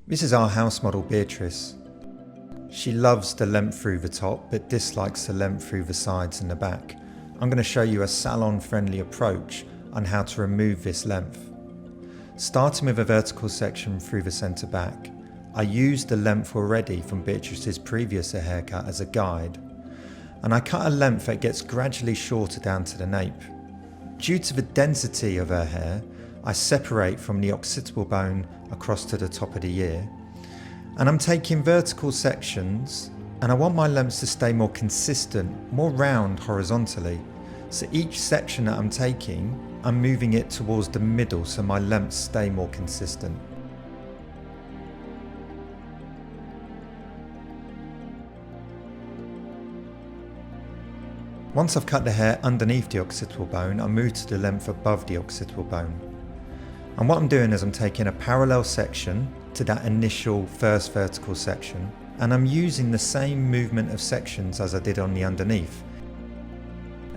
This is our house model Beatriz. She loves the length through the top but dislikes the length through the sides and the back. I'm going to show you a salon friendly approach on how to remove this length. Starting with a vertical section through the centre back, I used the length already from Beatriz's previous haircut as a guide, and I cut a length that gets gradually shorter down to the nape. Due to the density of her hair, I separate from the occipital bone across to the top of the ear, and I'm taking vertical sections, and I want my lengths to stay more consistent, more round horizontally. So each section that I'm taking, I'm moving it towards the middle so my lengths stay more consistent. Once I've cut the hair underneath the occipital bone, I move to the length above the occipital bone. And what I'm doing is I'm taking a parallel section to that initial first vertical section, and I'm using the same movement of sections as I did on the underneath.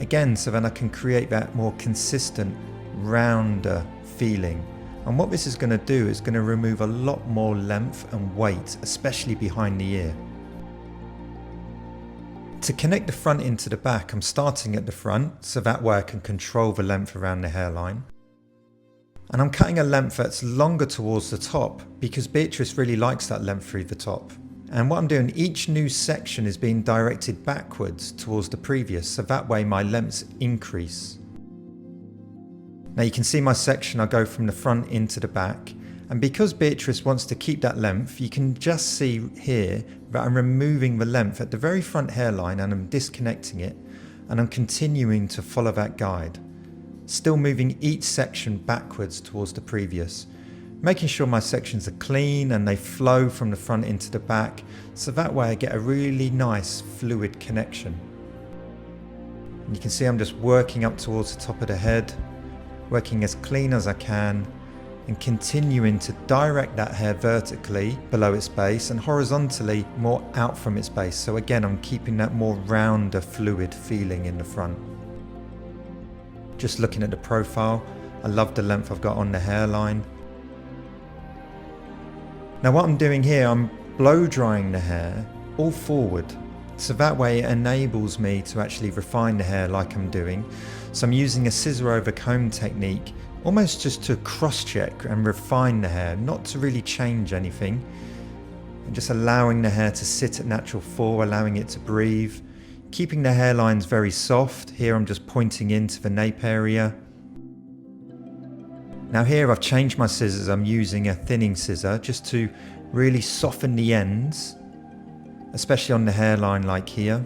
Again, so that I can create that more consistent, rounder feeling. And what this is going to do is going to remove a lot more length and weight, especially behind the ear. To connect the front into the back, I'm starting at the front, so that way I can control the length around the hairline. And I'm cutting a length that's longer towards the top because Beatriz really likes that length through the top. And what I'm doing, each new section is being directed backwards towards the previous, so that way my lengths increase. Now you can see my section, I go from the front into the back, and because Beatriz wants to keep that length, you can just see here that I'm removing the length at the very front hairline and I'm disconnecting it, and I'm continuing to follow that guide. Still moving each section backwards towards the previous, making sure my sections are clean and they flow from the front into the back, so that way I get a really nice fluid connection. And you can see I'm just working up towards the top of the head, working as clean as I can, and continuing to direct that hair vertically below its base and horizontally more out from its base. So again, I'm keeping that more rounder fluid feeling in the front. Just looking at the profile, I love the length I've got on the hairline. Now what I'm doing here, I'm blow drying the hair all forward, so that way it enables me to actually refine the hair like I'm doing. So I'm using a scissor over comb technique, almost just to cross-check and refine the hair, not to really change anything, and just allowing the hair to sit at natural fall, allowing it to breathe. Keeping the hairlines very soft. Here I'm just pointing into the nape area. Now here I've changed my scissors, I'm using a thinning scissor just to really soften the ends, especially on the hairline like here.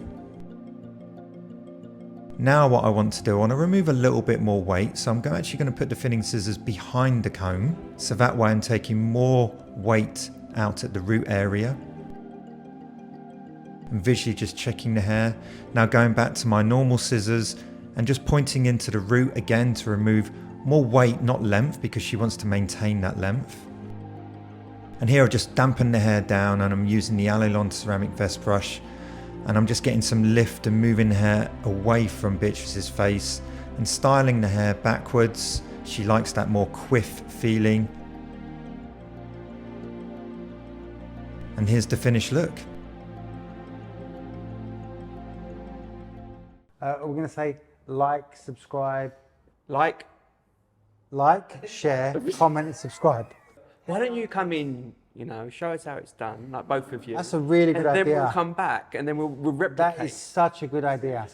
Now what I want to do, I want to remove a little bit more weight, so I'm actually going to put the thinning scissors behind the comb, so that way I'm taking more weight out at the root area. And visually just checking the hair. Now going back to my normal scissors and just pointing into the root again to remove more weight, not length, because she wants to maintain that length. And here I've just dampened the hair down and I'm using the Allilon ceramic vest brush, and I'm just getting some lift and moving the hair away from Beatriz's face and styling the hair backwards. She likes that more quiff feeling. And here's the finished look. We're going to say like, subscribe. Like, Share, comment and subscribe. why don't you come in, show us how it's done, like both of you. That's a really good idea. And then we'll come back and then we'll replicate. That is such a good idea.